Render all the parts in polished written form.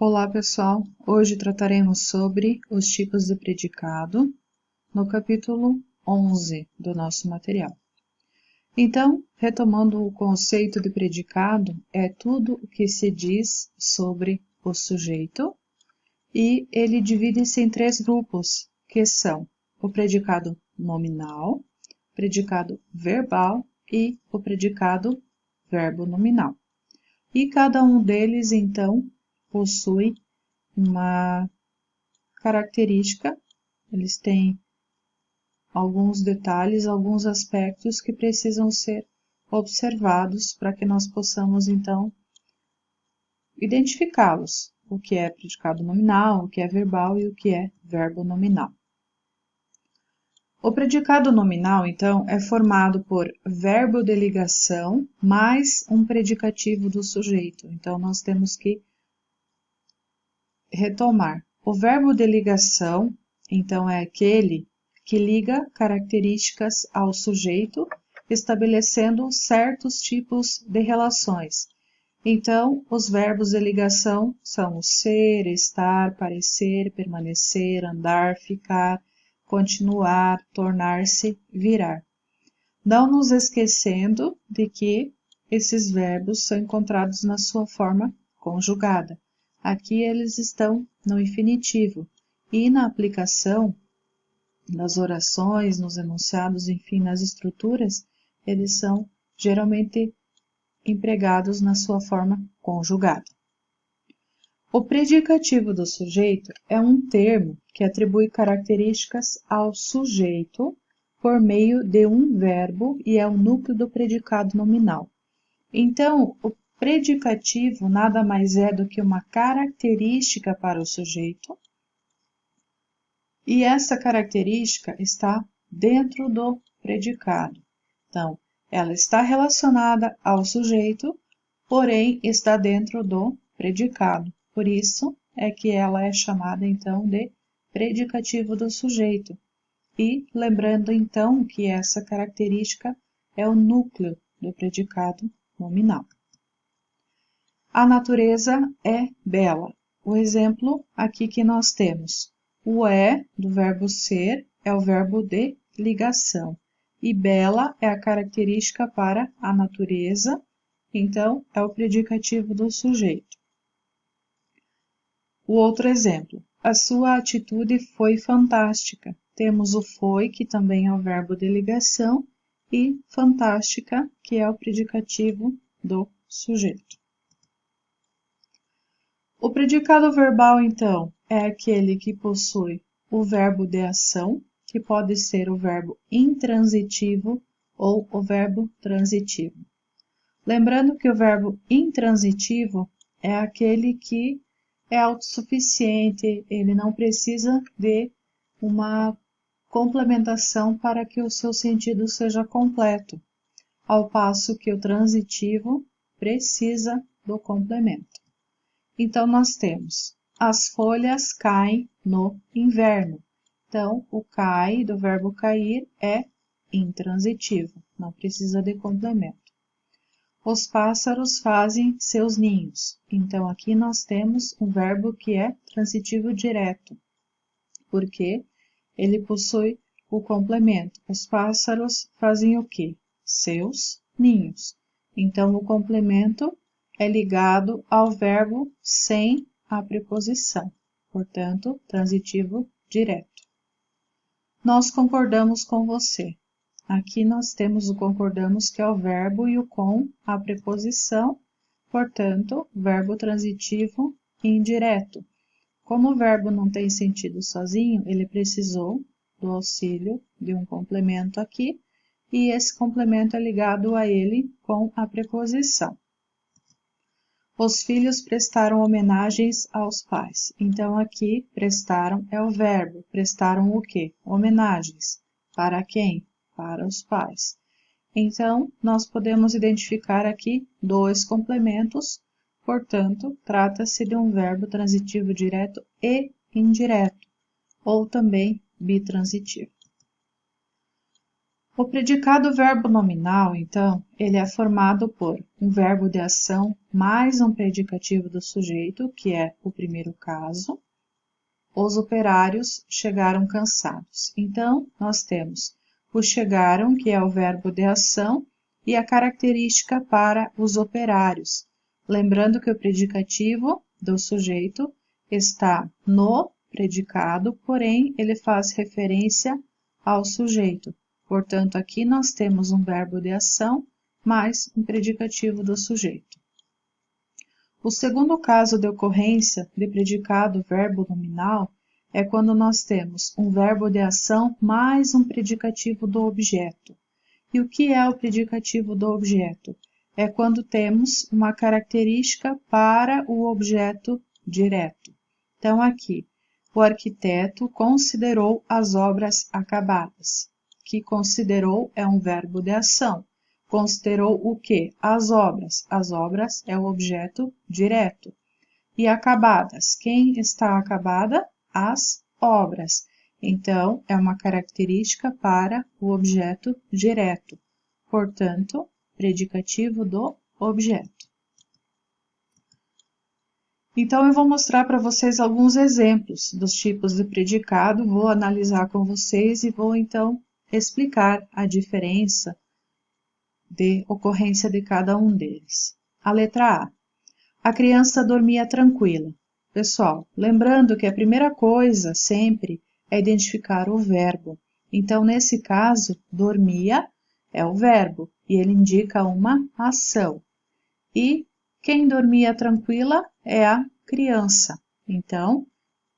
Olá, pessoal! Hoje trataremos sobre os tipos de predicado no capítulo 11 do nosso material. Então, retomando o conceito de predicado, é tudo o que se diz sobre o sujeito e ele divide-se em três grupos, que são o predicado nominal, predicado verbal e o predicado verbo nominal. E cada um deles, então, possui uma característica, eles têm alguns detalhes, alguns aspectos que precisam ser observados para que nós possamos, então, identificá-los, o que é predicado nominal, o que é verbal e o que é verbo nominal. O predicado nominal, então, é formado por verbo de ligação mais um predicativo do sujeito. Então, nós temos que retomar. O verbo de ligação, então, é aquele que liga características ao sujeito, estabelecendo certos tipos de relações. Então, os verbos de ligação são o ser, estar, parecer, permanecer, andar, ficar, continuar, tornar-se, virar. Não nos esquecendo de que esses verbos são encontrados na sua forma conjugada. Aqui eles estão no infinitivo e na aplicação nas orações, nos enunciados, enfim, nas estruturas, eles são geralmente empregados na sua forma conjugada. O predicativo do sujeito é um termo que atribui características ao sujeito por meio de um verbo e é o núcleo do predicado nominal. Então, o predicativo nada mais é do que uma característica para o sujeito, e essa característica está dentro do predicado. Então, ela está relacionada ao sujeito, porém está dentro do predicado. Por isso é que ela é chamada, então, de predicativo do sujeito. E lembrando, então, que essa característica é o núcleo do predicado nominal. A natureza é bela. O exemplo aqui que nós temos. O é, do verbo ser, é o verbo de ligação. E bela é a característica para a natureza, então é o predicativo do sujeito. O outro exemplo. A sua atitude foi fantástica. Temos o foi, que também é o verbo de ligação, e fantástica, que é o predicativo do sujeito. O predicado verbal, então, é aquele que possui o verbo de ação, que pode ser o verbo intransitivo ou o verbo transitivo. Lembrando que o verbo intransitivo é aquele que é autossuficiente, ele não precisa de uma complementação para que o seu sentido seja completo, ao passo que o transitivo precisa do complemento. Então, nós temos as folhas caem no inverno. Então, o cai do verbo cair é intransitivo, não precisa de complemento. Os pássaros fazem seus ninhos. Então, aqui nós temos um verbo que é transitivo direto, porque ele possui o complemento. Os pássaros fazem o quê? Seus ninhos. Então, o complemento é ligado ao verbo sem a preposição, portanto, transitivo direto. Nós concordamos com você. Aqui nós temos o concordamos, que é o verbo, e o com a preposição, portanto, verbo transitivo indireto. Como o verbo não tem sentido sozinho, ele precisou do auxílio de um complemento aqui, e esse complemento é ligado a ele com a preposição. Os filhos prestaram homenagens aos pais. Então, aqui, prestaram é o verbo. Prestaram o quê? Homenagens. Para quem? Para os pais. Então, nós podemos identificar aqui dois complementos. Portanto, trata-se de um verbo transitivo direto e indireto, ou também bitransitivo. O predicado verbo nominal, então, ele é formado por um verbo de ação mais um predicativo do sujeito, que é o primeiro caso. Os operários chegaram cansados. Então, nós temos o chegaram, que é o verbo de ação, e a característica para os operários. Lembrando que o predicativo do sujeito está no predicado, porém, ele faz referência ao sujeito. Portanto, aqui nós temos um verbo de ação mais um predicativo do sujeito. O segundo caso de ocorrência de predicado verbo nominal é quando nós temos um verbo de ação mais um predicativo do objeto. E o que é o predicativo do objeto? É quando temos uma característica para o objeto direto. Então, aqui, o arquiteto considerou as obras acabadas. Que considerou é um verbo de ação. Considerou o quê? As obras. As obras é o objeto direto. E acabadas. Quem está acabada? As obras. Então, é uma característica para o objeto direto. Portanto, predicativo do objeto. Então, eu vou mostrar para vocês alguns exemplos dos tipos de predicado, vou analisar com vocês e vou, então, explicar a diferença de ocorrência de cada um deles. A letra A. A criança dormia tranquila. Pessoal, lembrando que a primeira coisa sempre é identificar o verbo. Então, nesse caso, dormia é o verbo e ele indica uma ação. E quem dormia tranquila é a criança. Então,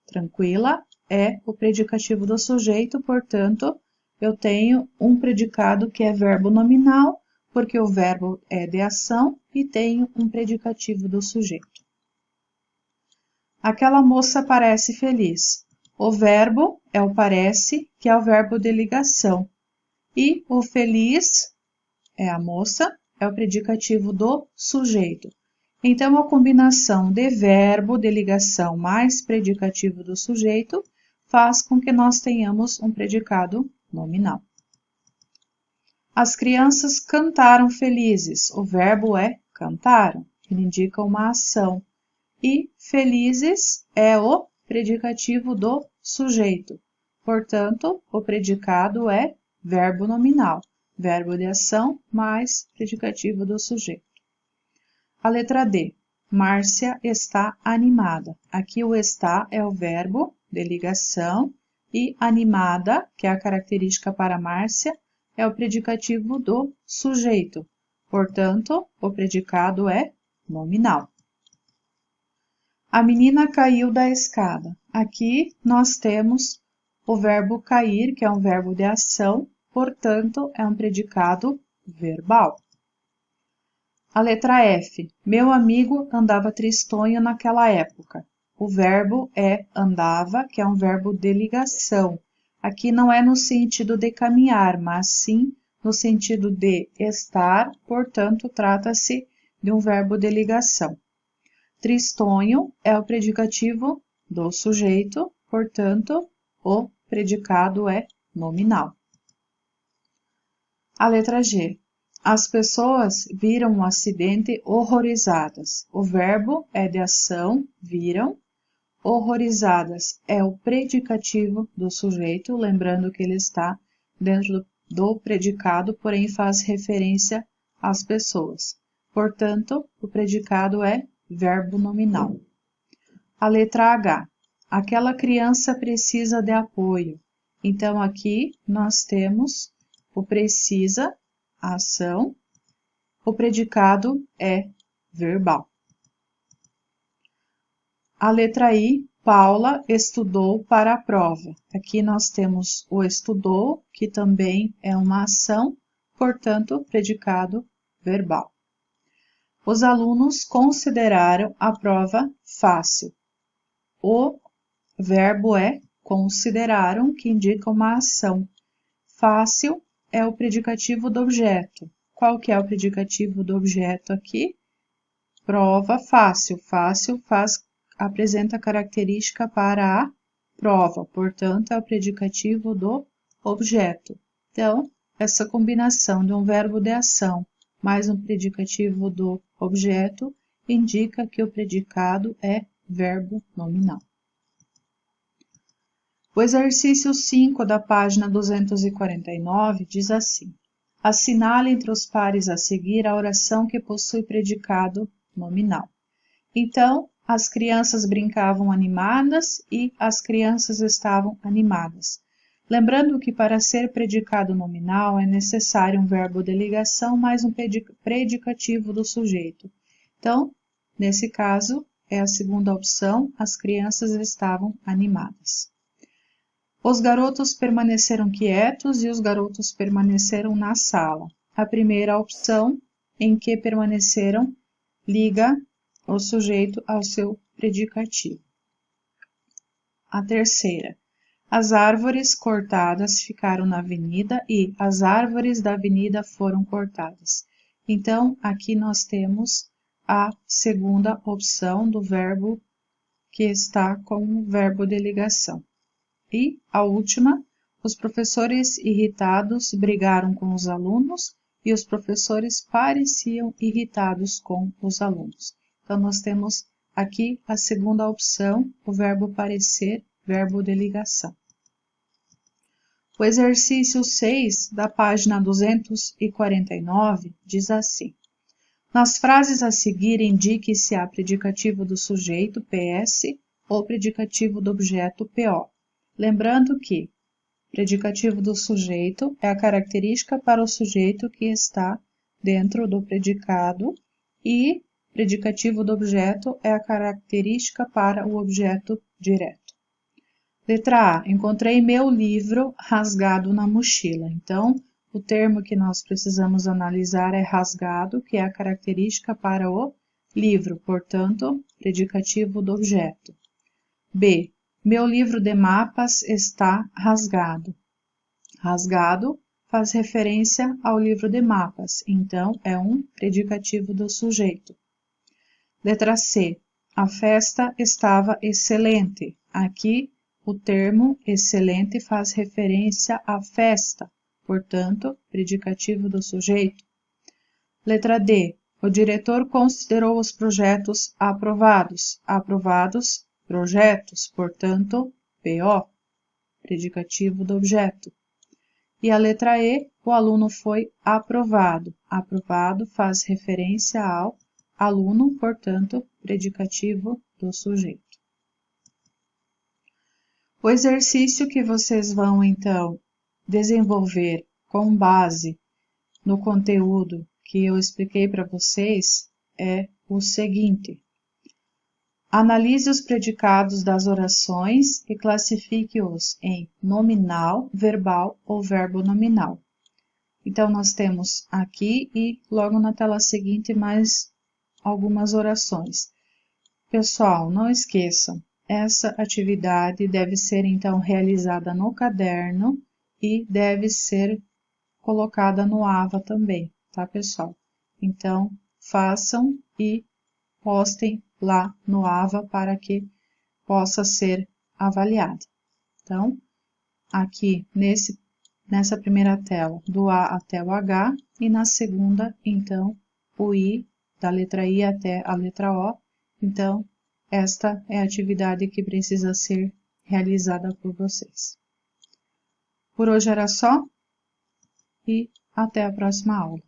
tranquila é o predicativo do sujeito, portanto, eu tenho um predicado que é verbo nominal, porque o verbo é de ação e tenho um predicativo do sujeito. Aquela moça parece feliz. O verbo é o parece, que é o verbo de ligação. E o feliz é a moça, é o predicativo do sujeito. Então, a combinação de verbo de ligação mais predicativo do sujeito faz com que nós tenhamos um predicado nominal. As crianças cantaram felizes. O verbo é cantaram, ele indica uma ação. E felizes é o predicativo do sujeito. Portanto, o predicado é verbo nominal, verbo de ação mais predicativo do sujeito. A letra D. Márcia está animada. Aqui o está é o verbo de ligação e animada, que é a característica para Márcia, é o predicativo do sujeito. Portanto, o predicado é nominal. A menina caiu da escada. Aqui nós temos o verbo cair, que é um verbo de ação, portanto, é um predicado verbal. A letra F. Meu amigo andava tristonho naquela época. O verbo é andava, que é um verbo de ligação. Aqui não é no sentido de caminhar, mas sim no sentido de estar, portanto, trata-se de um verbo de ligação. Tristonho é o predicativo do sujeito, portanto, o predicado é nominal. A letra G. As pessoas viram um acidente horrorizadas. O verbo é de ação, viram. Horrorizadas é o predicativo do sujeito, lembrando que ele está dentro do predicado, porém faz referência às pessoas. Portanto, o predicado é verbo nominal. A letra H. Aquela criança precisa de apoio. Então, aqui nós temos o precisa, a ação. O predicado é verbal. A letra I. Paula estudou para a prova. Aqui nós temos o estudou, que também é uma ação, portanto, predicado verbal. Os alunos consideraram a prova fácil. O verbo é consideraram, que indica uma ação. Fácil é o predicativo do objeto. Qual que é o predicativo do objeto aqui? Prova fácil. Fácil apresenta característica para a prova, portanto, é o predicativo do objeto. Então, essa combinação de um verbo de ação mais um predicativo do objeto indica que o predicado é verbo nominal. O exercício 5 da página 249 diz assim: assinale entre os pares a seguir a oração que possui predicado nominal. Então, as crianças brincavam animadas e as crianças estavam animadas. Lembrando que para ser predicado nominal é necessário um verbo de ligação mais um predicativo do sujeito. Então, nesse caso, é a segunda opção, as crianças estavam animadas. Os garotos permaneceram quietos e os garotos permaneceram na sala. A primeira opção, em que permaneceram, liga o sujeito ao seu predicativo. A terceira, as árvores cortadas ficaram na avenida e as árvores da avenida foram cortadas. Então, aqui nós temos a segunda opção do verbo que está com o verbo de ligação. E a última, os professores irritados brigaram com os alunos e os professores pareciam irritados com os alunos. Então, nós temos aqui a segunda opção, o verbo parecer, verbo de ligação. O exercício 6 da página 249 diz assim: nas frases a seguir, indique se há predicativo do sujeito, PS, ou predicativo do objeto, PO. Lembrando que predicativo do sujeito é a característica para o sujeito que está dentro do predicado e predicativo do objeto é a característica para o objeto direto. Letra A. Encontrei meu livro rasgado na mochila. Então, o termo que nós precisamos analisar é rasgado, que é a característica para o livro, portanto, predicativo do objeto. B. Meu livro de mapas está rasgado. Rasgado faz referência ao livro de mapas, então é um predicativo do sujeito. Letra C. A festa estava excelente. Aqui, o termo excelente faz referência à festa, portanto, predicativo do sujeito. Letra D. O diretor considerou os projetos aprovados. Aprovados, projetos, portanto, PO, predicativo do objeto. E a letra E, o aluno foi aprovado. Aprovado faz referência ao aluno, portanto, predicativo do sujeito. O exercício que vocês vão, então, desenvolver com base no conteúdo que eu expliquei para vocês é o seguinte: analise os predicados das orações e classifique-os em nominal, verbal ou verbo nominal. Então, nós temos aqui e logo na tela seguinte mais algumas orações. Pessoal, não esqueçam, essa atividade deve ser então realizada no caderno e deve ser colocada no AVA também, tá, pessoal? Então, façam e postem lá no AVA para que possa ser avaliada. Então, aqui nessa primeira tela, do A até o H, e na segunda, então, o I, da letra I até a letra O. Então, esta é a atividade que precisa ser realizada por vocês. Por hoje era só e até a próxima aula.